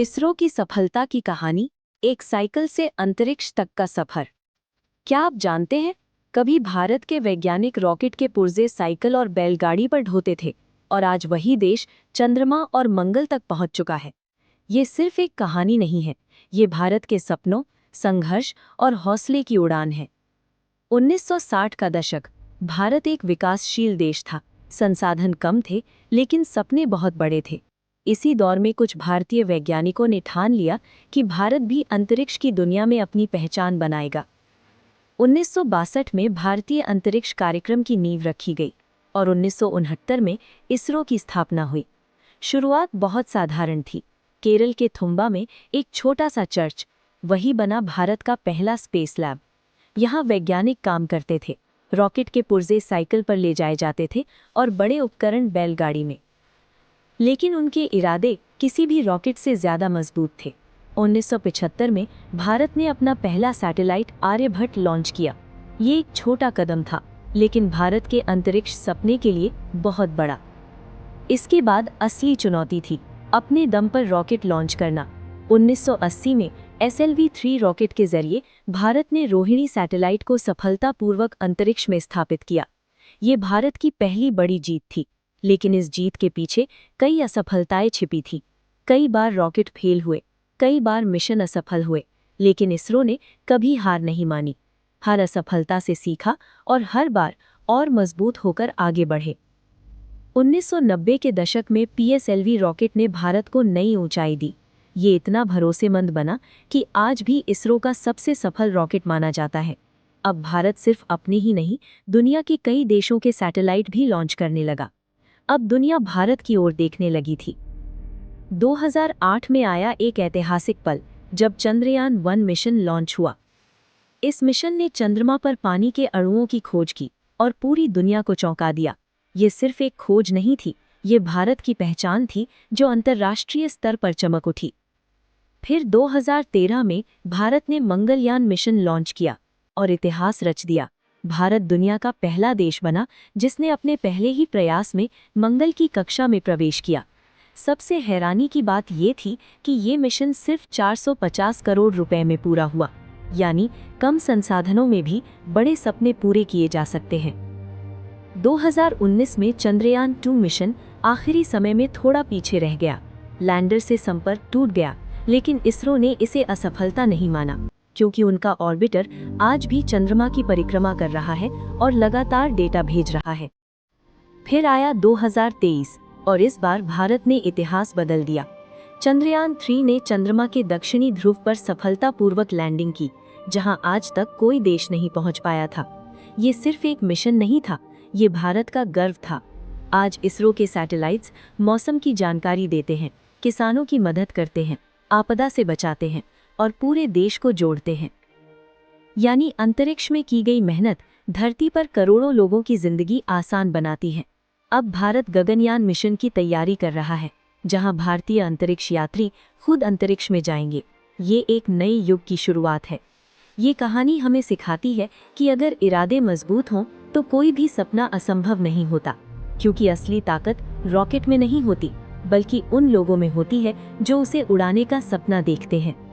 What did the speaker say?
इसरो की सफलता की कहानी, एक साइकिल से अंतरिक्ष तक का सफर। क्या आप जानते हैं, कभी भारत के वैज्ञानिक रॉकेट के पुर्जे साइकिल और बैलगाड़ी पर ढोते थे और आज वही देश चंद्रमा और मंगल तक पहुंच चुका है। ये सिर्फ एक कहानी नहीं है, ये भारत के सपनों, संघर्ष और हौसले की उड़ान है। 1960 का दशक। भारत एक विकासशील देश था। संसाधन कम थे, लेकिन सपने बहुत बड़े थे। इसी दौर में कुछ भारतीय वैज्ञानिकों ने ठान लिया कि भारत भी अंतरिक्ष की दुनिया में अपनी पहचान बनाएगा। 1962 में भारतीय अंतरिक्ष कार्यक्रम की नींव रखी गई और 1969 में इसरो की स्थापना हुई। शुरुआत बहुत साधारण थी। केरल के थुम्बा में एक छोटा सा चर्च, वही बना भारत का पहला स्पेस लैब। यहाँ वैज्ञानिक काम करते थे। रॉकेट के पुर्जे साइकिल पर ले जाए जाते थे और बड़े उपकरण बैलगाड़ी में। लेकिन उनके इरादे किसी भी रॉकेट से ज्यादा मजबूत थे। 1975 में भारत ने अपना पहला सैटेलाइट आर्यभट्ट लॉन्च किया। ये एक छोटा कदम था, लेकिन भारत के अंतरिक्ष सपने के लिए बहुत बड़ा। इसके बाद असली चुनौती थी अपने दम पर रॉकेट लॉन्च करना। 1980 में SLV-3 रॉकेट के जरिए भारत ने रोहिणी सैटेलाइट को सफलतापूर्वक अंतरिक्ष में स्थापित किया। ये भारत की पहली बड़ी जीत थी, लेकिन इस जीत के पीछे कई असफलताएं छिपी थीं। कई बार रॉकेट फेल हुए, कई बार मिशन असफल हुए, लेकिन इसरो ने कभी हार नहीं मानी। हर असफलता से सीखा और हर बार और मजबूत होकर आगे बढ़े। 1990 के दशक में PSLV रॉकेट ने भारत को नई ऊंचाई दी। ये इतना भरोसेमंद बना कि आज भी इसरो का सबसे सफल रॉकेट माना जाता है। अब भारत सिर्फ अपने ही नहीं, दुनिया के कई देशों के सैटेलाइट भी लॉन्च करने लगा। अब दुनिया भारत की ओर देखने लगी थी। 2008 में आया एक ऐतिहासिक पल, जब चंद्रयान-1 मिशन लॉन्च हुआ। इस मिशन ने चंद्रमा पर पानी के अणुओं की खोज की और पूरी दुनिया को चौंका दिया। ये सिर्फ एक खोज नहीं थी, ये भारत की पहचान थी जो अंतर्राष्ट्रीय स्तर पर चमक उठी। फिर 2013 में भारत ने मंगलयान मिशन लॉन्च किया और इतिहास रच दिया। भारत दुनिया का पहला देश बना जिसने अपने पहले ही प्रयास में मंगल की कक्षा में प्रवेश किया। सबसे हैरानी की बात ये थी कि ये मिशन सिर्फ 450 करोड़ रुपए में पूरा हुआ, यानी कम संसाधनों में भी बड़े सपने पूरे किए जा सकते हैं। 2019 में चंद्रयान-2 मिशन आखिरी समय में थोड़ा पीछे रह गया। लैंडर से संपर्क टूट गया, लेकिन इसरो ने इसे असफलता नहीं माना, क्योंकि उनका ऑर्बिटर आज भी चंद्रमा की परिक्रमा कर रहा है और लगातार डेटा भेज रहा है। फिर आया 2023 और इस बार भारत ने इतिहास बदल दिया। चंद्रयान-3 ने चंद्रमा के दक्षिणी ध्रुव पर सफलतापूर्वक लैंडिंग की, जहां आज तक कोई देश नहीं पहुंच पाया था। ये सिर्फ एक मिशन नहीं था, ये भारत का गर्व था। आज इसरो के सैटेलाइट्स मौसम की जानकारी देते हैं, किसानों की मदद करते हैं, आपदा से बचाते हैं और पूरे देश को जोड़ते हैं। यानी अंतरिक्ष में की गई मेहनत धरती पर करोड़ों लोगों की जिंदगी आसान बनाती है। अब भारत गगनयान मिशन की तैयारी कर रहा है, जहां भारतीय अंतरिक्ष यात्री खुद अंतरिक्ष में जाएंगे। ये एक नए युग की शुरुआत है। ये कहानी हमें सिखाती है कि अगर इरादे मजबूत हों तो कोई भी सपना असंभव नहीं होता, क्योंकि असली ताकत रॉकेट में नहीं होती, बल्कि उन लोगों में होती है जो उसे उड़ाने का सपना देखते हैं।